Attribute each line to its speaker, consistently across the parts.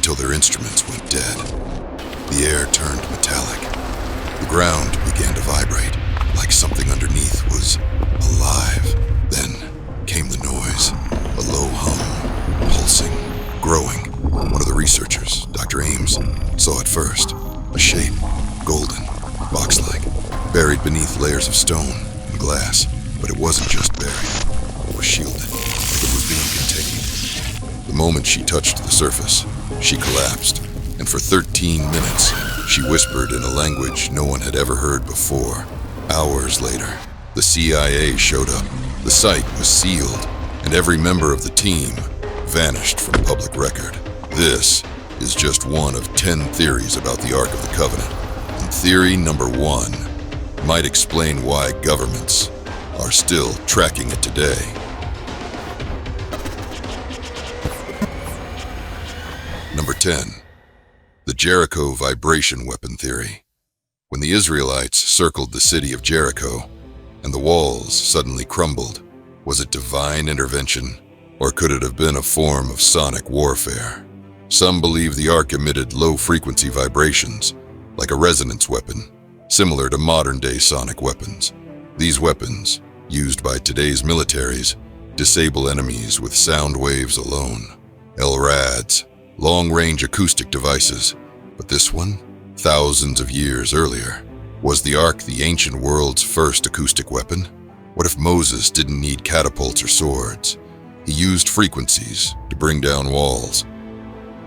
Speaker 1: until their instruments went dead. The air turned metallic. The ground began to vibrate, like something underneath was alive. Then came the noise, a low hum, pulsing, growing. One of the researchers, Dr. Ames, saw it first. A shape, golden, box-like, buried beneath layers of stone and glass. But it wasn't just buried. It was shielded. It was being contained. The moment she touched the surface, she collapsed, and for 13 minutes, she whispered in a language no one had ever heard before. Hours later, the CIA showed up. The site was sealed, and every member of the team vanished from public record. This is just one of 10 theories about the Ark of the Covenant. And theory number 1 might explain why governments are still tracking it today. Number 10. The Jericho vibration weapon theory. When the Israelites circled the city of Jericho and the walls suddenly crumbled, was it divine intervention, or could it have been a form of sonic warfare? Some believe the Ark emitted low-frequency vibrations, like a resonance weapon, similar to modern-day sonic weapons. These weapons, used by today's militaries, disable enemies with sound waves alone. LRADs, long-range acoustic devices. But this one, thousands of years earlier, was the Ark the ancient world's first acoustic weapon? What if Moses didn't need catapults or swords? He used frequencies to bring down walls.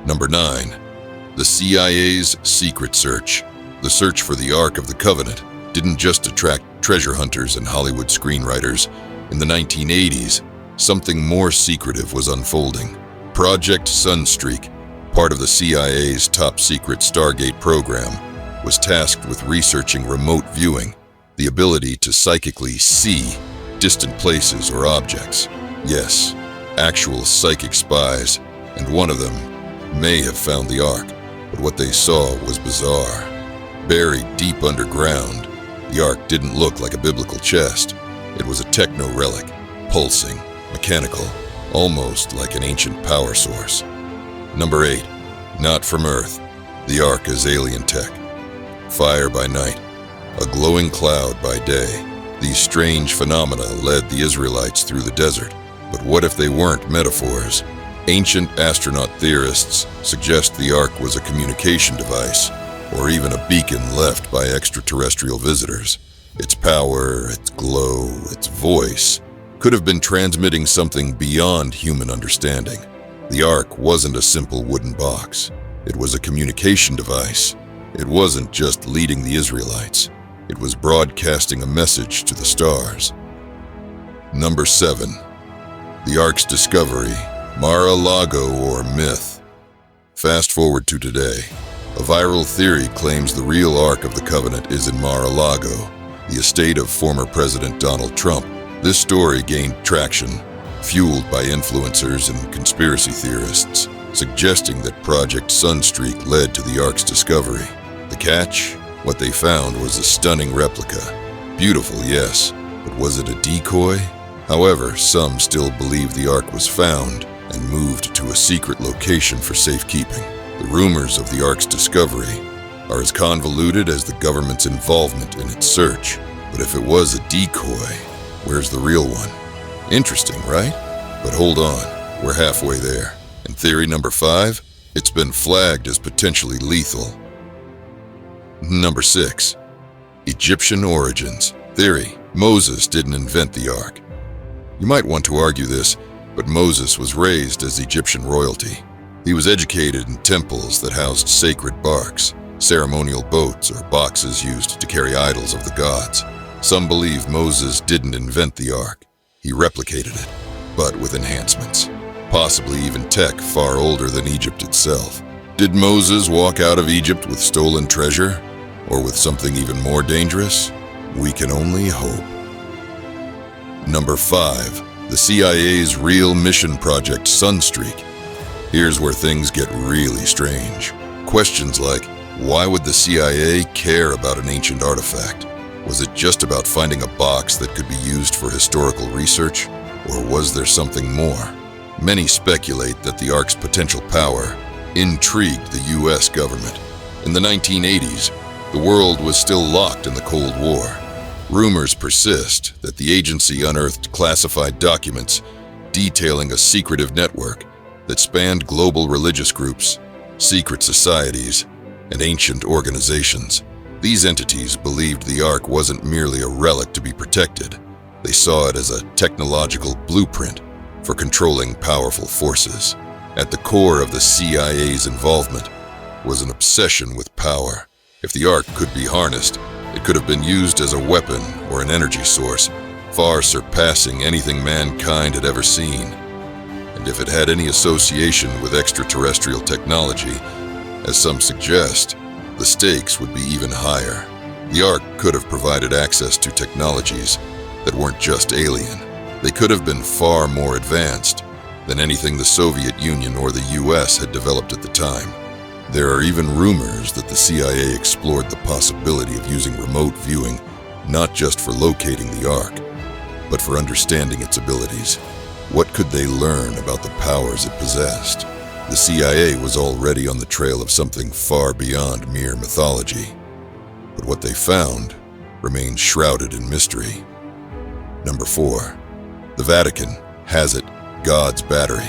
Speaker 1: Number 9. The CIA's secret search. The search for the Ark of the Covenant didn't just attract treasure hunters and Hollywood screenwriters. In the 1980s, something more secretive was unfolding. Project Sunstreak, part of the CIA's top-secret Stargate program, was tasked with researching remote viewing, the ability to psychically see distant places or objects. Yes, actual psychic spies, and one of them may have found the Ark, but what they saw was bizarre. Buried deep underground, the Ark didn't look like a biblical chest. It was a techno relic, pulsing, mechanical, almost like an ancient power source. Number 8. Not from Earth. The Ark is alien tech. Fire by night, a glowing cloud by day. These strange phenomena led the Israelites through the desert. But what if they weren't metaphors? Ancient astronaut theorists suggest the Ark was a communication device, or even a beacon left by extraterrestrial visitors. Its power, its glow, its voice could have been transmitting something beyond human understanding. The Ark wasn't a simple wooden box. It was a communication device. It wasn't just leading the Israelites. It was broadcasting a message to the stars. Number 7. The Ark's discovery, Mar-a-Lago or myth. Fast forward to today. A viral theory claims the real Ark of the Covenant is in Mar-a-Lago, the estate of former President Donald Trump. This story gained traction, fueled by influencers and conspiracy theorists, suggesting that Project Sunstreak led to the Ark's discovery. The catch? What they found was a stunning replica. Beautiful, yes, but was it a decoy? However, some still believe the Ark was found and moved to a secret location for safekeeping. The rumors of the Ark's discovery are as convoluted as the government's involvement in its search. But if it was a decoy, where's the real one? Interesting, right? But hold on, we're halfway there. And theory number 5, it's been flagged as potentially lethal. Number 6, Egyptian origins. Theory, Moses didn't invent the Ark. You might want to argue this, but Moses was raised as Egyptian royalty. He was educated in temples that housed sacred barks, ceremonial boats, or boxes used to carry idols of the gods. Some believe Moses didn't invent the Ark. He replicated it, but with enhancements. Possibly even tech far older than Egypt itself. Did Moses walk out of Egypt with stolen treasure? Or with something even more dangerous? We can only hope. Number 5, the CIA's real mission project Sunstreak. Here's where things get really strange. Questions like, why would the CIA care about an ancient artifact? Was it just about finding a box that could be used for historical research? Or was there something more? Many speculate that the Ark's potential power intrigued the U.S. government. In the 1980s, the world was still locked in the Cold War. Rumors persist that the agency unearthed classified documents detailing a secretive network that spanned global religious groups, secret societies, and ancient organizations. These entities believed the Ark wasn't merely a relic to be protected. They saw it as a technological blueprint for controlling powerful forces. At the core of the CIA's involvement was an obsession with power. If the Ark could be harnessed, it could have been used as a weapon or an energy source, far surpassing anything mankind had ever seen. And if it had any association with extraterrestrial technology, as some suggest, the stakes would be even higher. The Ark could have provided access to technologies that weren't just alien. They could have been far more advanced than anything the Soviet Union or the US had developed at the time. There are even rumors that the CIA explored the possibility of using remote viewing not just for locating the Ark, but for understanding its abilities. What could they learn about the powers it possessed? The CIA was already on the trail of something far beyond mere mythology, but what they found remains shrouded in mystery. Number 4. The Vatican has it, God's battery.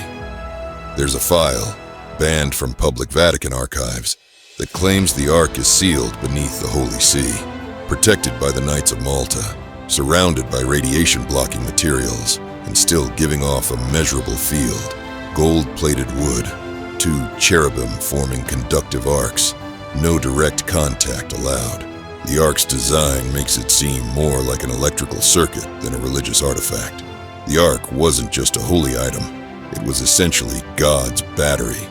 Speaker 1: There's a file, banned from public Vatican archives, that claims the Ark is sealed beneath the Holy See, protected by the Knights of Malta, surrounded by radiation-blocking materials, and still giving off a measurable field. Gold-plated wood, 2 cherubim forming conductive arcs, no direct contact allowed. The Ark's design makes it seem more like an electrical circuit than a religious artifact. The Ark wasn't just a holy item, it was essentially God's battery,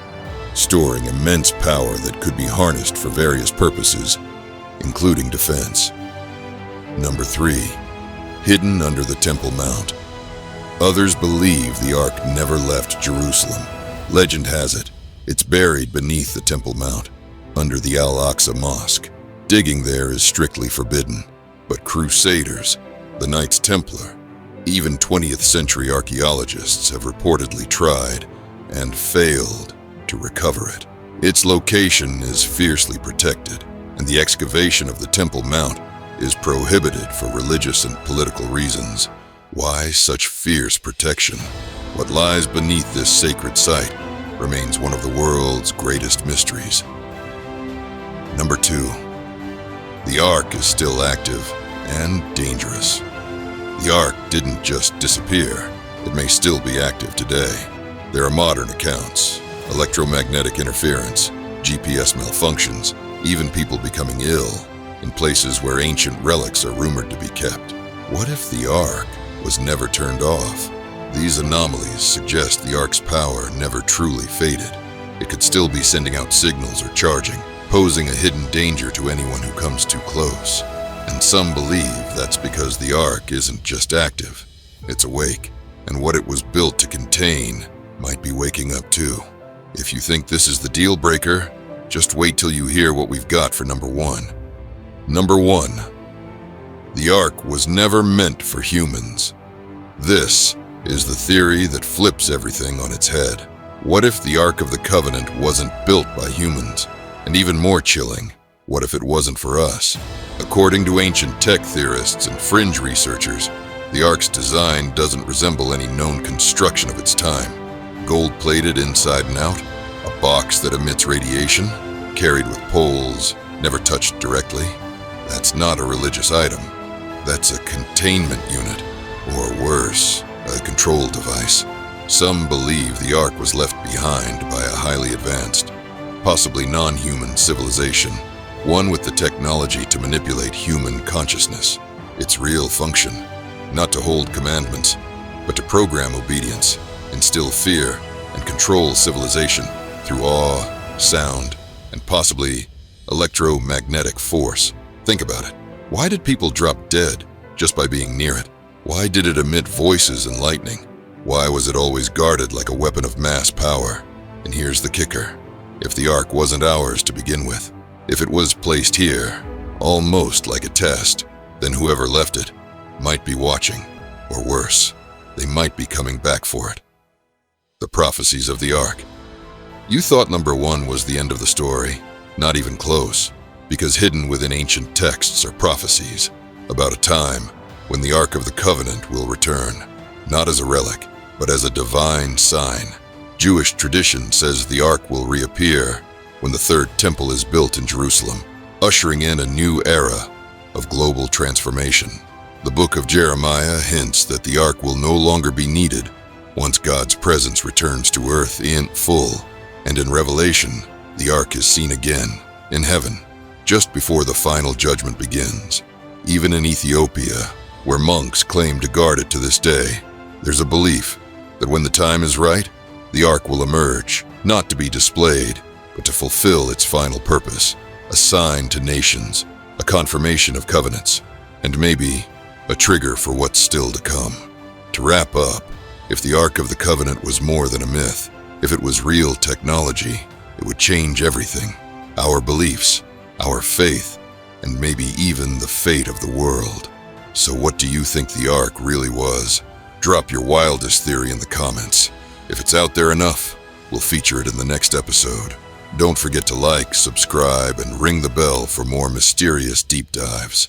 Speaker 1: storing immense power that could be harnessed for various purposes, including defense. Number 3. Hidden under the Temple Mount. Others believe the Ark never left Jerusalem. Legend has it, it's buried beneath the Temple Mount, under the Al-Aqsa Mosque. Digging there is strictly forbidden, but crusaders, the Knights Templar, even 20th century archaeologists have reportedly tried and failed to recover it. Its location is fiercely protected, and the excavation of the Temple Mount is prohibited for religious and political reasons. Why such fierce protection? What lies beneath this sacred site remains one of the world's greatest mysteries. Number 2. The Ark is still active and dangerous. The Ark didn't just disappear. It may still be active today. There are modern accounts, electromagnetic interference, GPS malfunctions, even people becoming ill in places where ancient relics are rumored to be kept. What if the Ark was never turned off? These anomalies suggest the Ark's power never truly faded. It could still be sending out signals or charging, posing a hidden danger to anyone who comes too close. And some believe that's because the Ark isn't just active, it's awake, and what it was built to contain might be waking up too. If you think this is the deal breaker, just wait till you hear what we've got for number 1. Number 1. The Ark was never meant for humans. This is the theory that flips everything on its head. What if the Ark of the Covenant wasn't built by humans? And even more chilling, what if it wasn't for us? According to ancient tech theorists and fringe researchers, the Ark's design doesn't resemble any known construction of its time. Gold-plated inside and out, a box that emits radiation, carried with poles, never touched directly. That's not a religious item. That's a containment unit, or worse, a control device. Some believe the Ark was left behind by a highly advanced, possibly non-human civilization, one with the technology to manipulate human consciousness. Its real function, not to hold commandments, but to program obedience, instill fear, and control civilization through awe, sound, and possibly electromagnetic force. Think about it. Why did people drop dead just by being near it? Why did it emit voices and lightning? Why was it always guarded like a weapon of mass power? And here's the kicker. If the Ark wasn't ours to begin with, if it was placed here, almost like a test, then whoever left it might be watching, or worse, they might be coming back for it. The prophecies of the Ark. You thought number 1 was the end of the story. Not even close, because hidden within ancient texts are prophecies about a time when the Ark of the Covenant will return, not as a relic, but as a divine sign. Jewish tradition says the Ark will reappear when the third temple is built in Jerusalem, ushering in a new era of global transformation. The book of Jeremiah hints that the Ark will no longer be needed once God's presence returns to earth in full. And in Revelation, the Ark is seen again in heaven, just before the final judgment begins. Even in Ethiopia, where monks claim to guard it to this day, there's a belief that when the time is right, the Ark will emerge, not to be displayed, but to fulfill its final purpose, a sign to nations, a confirmation of covenants, and maybe a trigger for what's still to come. To wrap up, if the Ark of the Covenant was more than a myth, if it was real technology, it would change everything. Our beliefs, our faith, and maybe even the fate of the world. So what do you think the Ark really was? Drop your wildest theory in the comments. If it's out there enough, we'll feature it in the next episode. Don't forget to like, subscribe, and ring the bell for more mysterious deep dives.